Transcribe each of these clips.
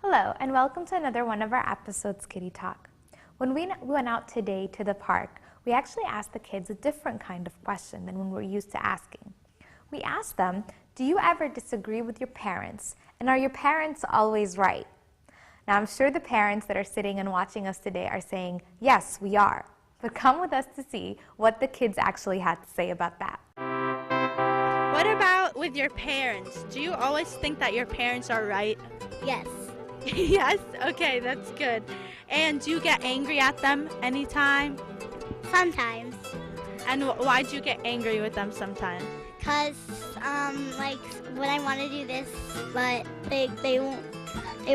Hello, and welcome to another one of our episodes, Kiddy Talk. When we went out today to the park, we actually asked the kids a different kind of question than when we're used to asking. We asked them, do you ever disagree with your parents? And are your parents always right? Now, I'm sure the parents that are sitting and watching us today are saying, yes, we are. But come with us to see what the kids actually had to say about that. What about with your parents? Do you always think that your parents are right? Yes. Yes? Okay, that's good. And do you get angry at them anytime? Sometimes. And why do you get angry with them sometimes? Cause like when I want to do this, but they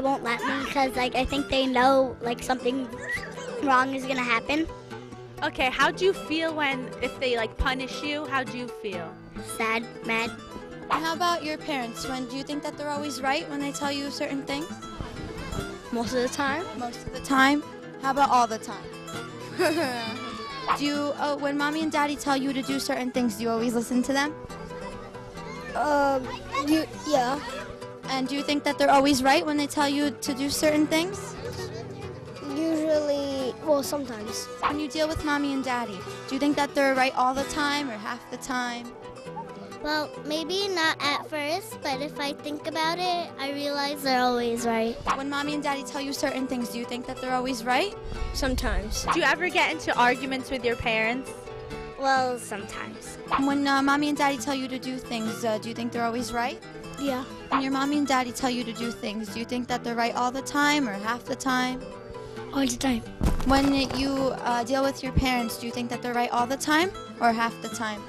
won't let me because like I think they know like something wrong is gonna happen. Okay, how do you feel if they like punish you? How do you feel? Sad, mad. And how about your parents? Do you think that they're always right when they tell you certain things? Most of the time. Most of the time? How about all the time? When mommy and daddy tell you to do certain things, do you always listen to them? Yeah. And do you think that they're always right when they tell you to do certain things? Usually, well, sometimes. When you deal with mommy and daddy, do you think that they're right all the time or half the time? Well, maybe not at first, but if I think about it, I realize they're always right. When mommy and daddy tell you certain things, do you think that they're always right? Sometimes. Do you ever get into arguments with your parents? Well, sometimes. When mommy and daddy tell you to do things, do you think they're always right? Yeah. When your mommy and daddy tell you to do things, do you think that they're right all the time or half the time? All the time. When you deal with your parents, do you think that they're right all the time or half the time?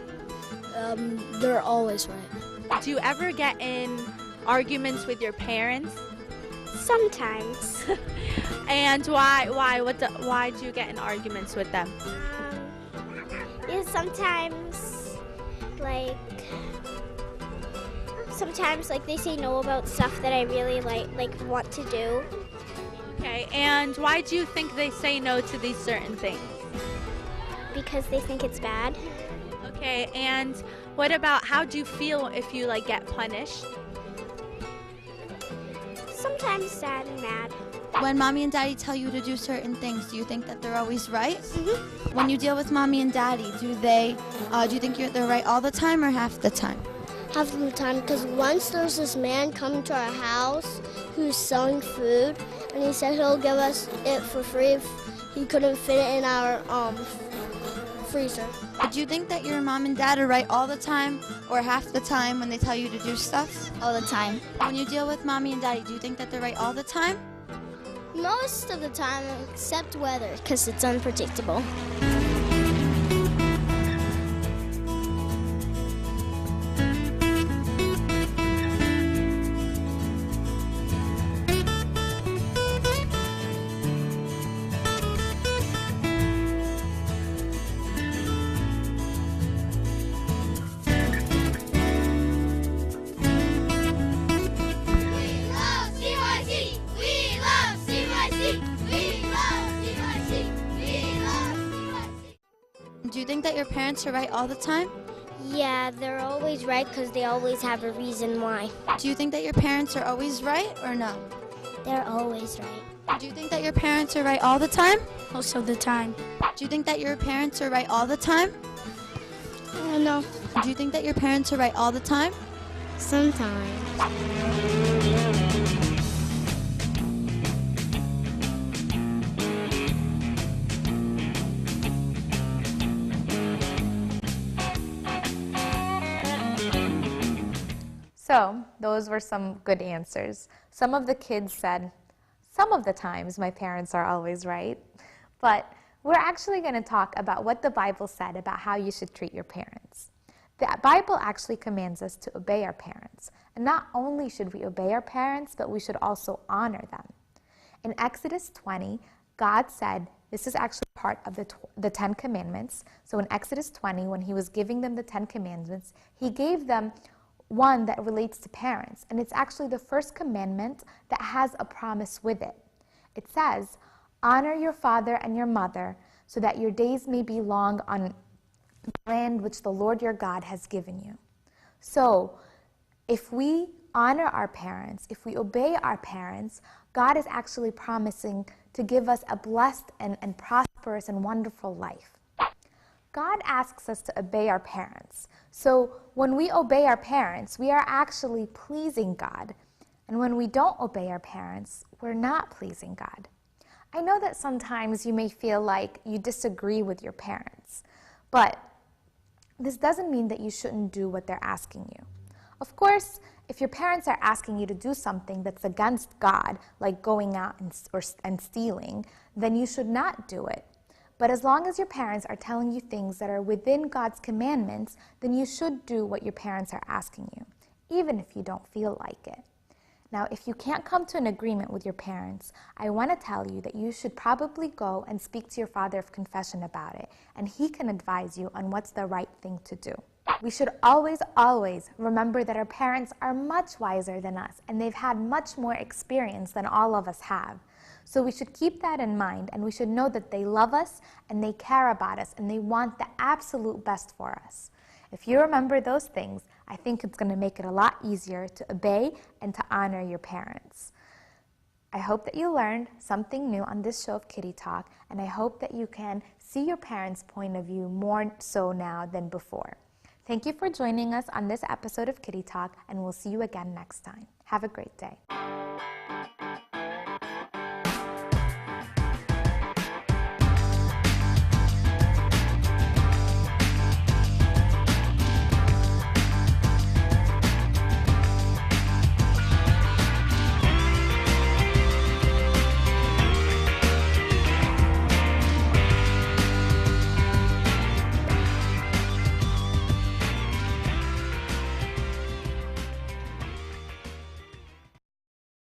They're always right. Do you ever get in arguments with your parents? Sometimes. And why? Why do you get in arguments with them? Because sometimes they say no about stuff that I really like want to do. Okay, and why do you think they say no to these certain things? Because they think it's bad. Okay, and what about how do you feel if you like get punished? Sometimes sad and mad. When mommy and daddy tell you to do certain things, do you think that they're always right? Mm-hmm. When you deal with mommy and daddy, do you think they're right all the time or half the time? Half of the time, because once there's this man coming to our house who's selling food, and he said he'll give us it for free if he couldn't fit it in our freezer. Do you think that your mom and dad are right all the time or half the time when they tell you to do stuff? All the time. When you deal with mommy and daddy, do you think that they're right all the time? Most of the time, except weather, because it's unpredictable. Do you think that your parents are right all the time? Yeah, they're always right because they always have a reason why. Do you think that your parents are always right or no? They're always right. Do you think that your parents are right all the time? Most of the time. Do you think that your parents are right all the time? No. Do you think that your parents are right all the time? Sometimes. So, those were some good answers. Some of the kids said, some of the times my parents are always right. But we're actually going to talk about what the Bible said about how you should treat your parents. The Bible actually commands us to obey our parents. And not only should we obey our parents, but we should also honor them. In Exodus 20, God said, This is actually part of the 10 Commandments. So in Exodus 20, when he was giving them the 10 Commandments, he gave them one that relates to parents. And it's actually the first commandment that has a promise with it. It says, honor your father and your mother so that your days may be long on the land which the Lord your God has given you. So if we honor our parents, if we obey our parents, God is actually promising to give us a blessed and prosperous and wonderful life. God asks us to obey our parents. So when we obey our parents, we are actually pleasing God. And when we don't obey our parents, we're not pleasing God. I know that sometimes you may feel like you disagree with your parents, but this doesn't mean that you shouldn't do what they're asking you. Of course, if your parents are asking you to do something that's against God, like going out and stealing, then you should not do it. But as long as your parents are telling you things that are within God's commandments, then you should do what your parents are asking you, even if you don't feel like it. Now, if you can't come to an agreement with your parents, I want to tell you that you should probably go and speak to your father of confession about it, and he can advise you on what's the right thing to do. We should always, always remember that our parents are much wiser than us, and they've had much more experience than all of us have. So we should keep that in mind, and we should know that they love us, and they care about us, and they want the absolute best for us. If you remember those things, I think it's going to make it a lot easier to obey and to honor your parents. I hope that you learned something new on this show of Kiddy Talk, and I hope that you can see your parents' point of view more so now than before. Thank you for joining us on this episode of Kiddy Talk, and we'll see you again next time. Have a great day.